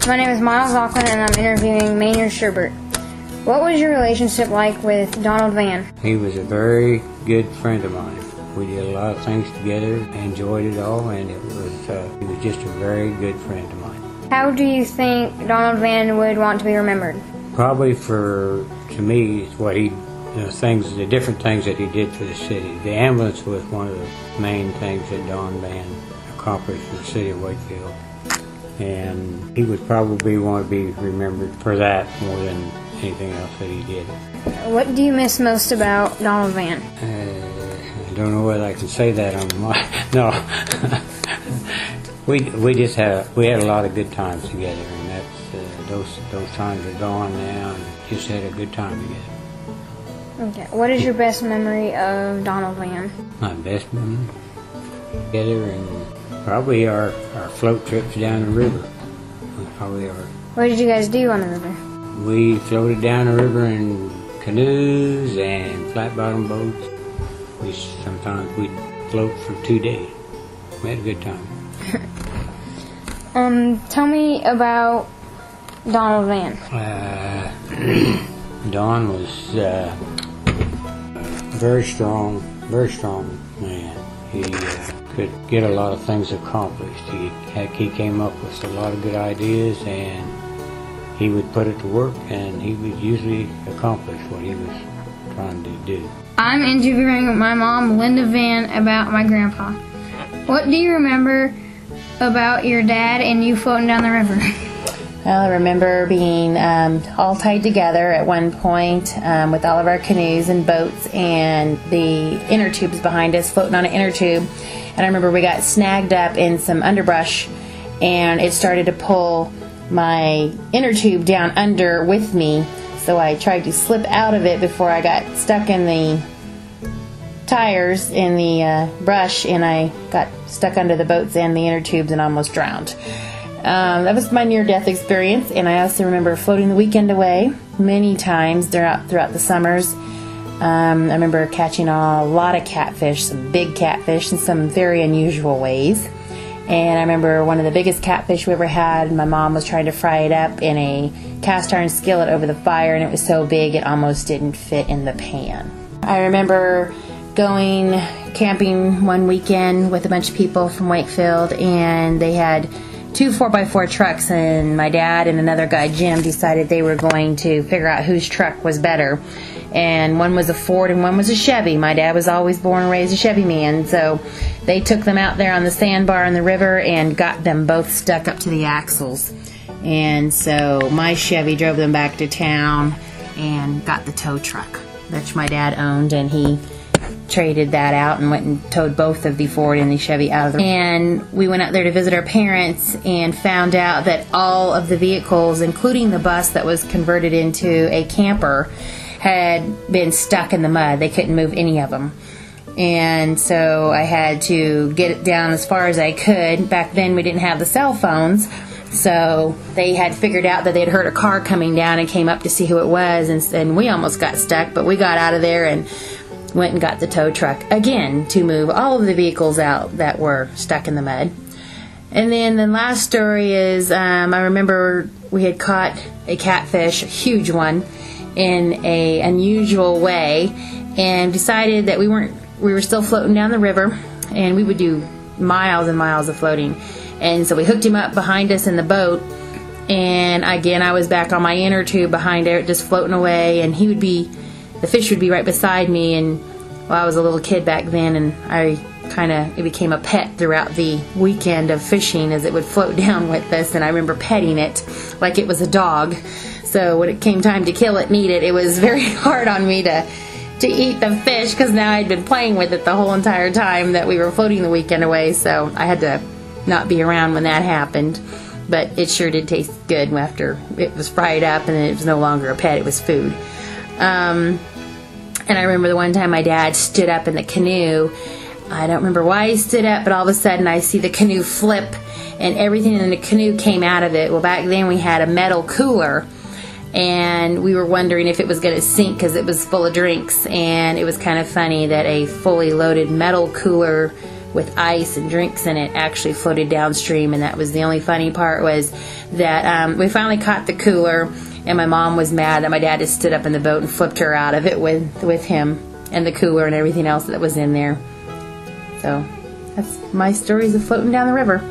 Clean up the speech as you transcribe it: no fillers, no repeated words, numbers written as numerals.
My name is Myles and I'm interviewing Maynord Sherbert. What was your relationship like with Donald Vann? He was a very good friend of mine. We did a lot of things together, enjoyed it all, and he was just a very good friend of mine. How do you think Donald Vann would want to be remembered? Probably to me, what the different things that he did for the city. The ambulance was one of the main things that Don Vann accomplished for the city of Wakefield. And he would probably want to be remembered for that more than anything else that he did. What do you miss most about Donald Vann? I don't know whether I can say that on no. we had a lot of good times together, and those times are gone now, and just had a good time together. Okay. What is your best memory of Donald Vann? My best memory together, and probably our float trips down the river. Probably our. What did you guys do on the river? We floated down the river in canoes and flat bottom boats. Sometimes we'd float for 2 days. We had a good time. Tell me about Donald Vann. Don was a very strong man. He could get a lot of things accomplished. He came up with a lot of good ideas, and he would put it to work, and he would usually accomplish what he was trying to do. I'm interviewing my mom, Linda Vann, about my grandpa. What do you remember about your dad and you floating down the river? Well, I remember being all tied together at one point with all of our canoes and boats and the inner tubes behind us, floating on an inner tube. And I remember we got snagged up in some underbrush, and it started to pull my inner tube down under with me. So I tried to slip out of it before I got stuck in the tires in the brush, and I got stuck under the boats and the inner tubes and almost drowned. That was my near-death experience, and I also remember floating the weekend away many times throughout the summers. I remember catching a lot of catfish, some big catfish in some very unusual ways. And I remember one of the biggest catfish we ever had, my mom was trying to fry it up in a cast iron skillet over the fire, and it was so big it almost didn't fit in the pan. I remember going camping one weekend with a bunch of people from Wakefield, and they had 2 4x4 trucks, and my dad and another guy, Jim, decided they were going to figure out whose truck was better. And one was a Ford and one was a Chevy. My dad was always born and raised a Chevy man, so they took them out there on the sandbar in the river and got them both stuck up to the axles. And so my Chevy drove them back to town and got the tow truck, which my dad owned, and he traded that out and went and towed both of the Ford and the Chevy out of the. And we went out there to visit our parents and found out that all of the vehicles, including the bus that was converted into a camper, had been stuck in the mud. They couldn't move any of them. And so I had to get it down as far as I could. Back then we didn't have the cell phones, so they had figured out that they'd heard a car coming down and came up to see who it was, and we almost got stuck, but we got out of there and went and got the tow truck again to move all of the vehicles out that were stuck in the mud. And then the last story is I remember we had caught a catfish, a huge one, in a unusual way, and decided that we were still floating down the river, and we would do miles and miles of floating. And so we hooked him up behind us in the boat, and again I was back on my inner tube behind it, just floating away, and the fish would be right beside me. And I was a little kid back then, and it became a pet throughout the weekend of fishing as it would float down with us, and I remember petting it like it was a dog. So when it came time to kill it and eat it, it was very hard on me to eat the fish, because now I'd been playing with it the whole entire time that we were floating the weekend away, so I had to not be around when that happened. But it sure did taste good after it was fried up, and it was no longer a pet, it was food. And I remember the one time my dad stood up in the canoe. I don't remember why he stood up, but all of a sudden I see the canoe flip, and everything in the canoe came out of it. Well, back then we had a metal cooler, and we were wondering if it was going to sink because it was full of drinks. And it was kind of funny that a fully loaded metal cooler with ice and drinks in it actually floated downstream, and that was the only funny part, was that we finally caught the cooler, and my mom was mad that my dad just stood up in the boat and flipped her out of it with him and the cooler and everything else that was in there. So that's my stories of floating down the river.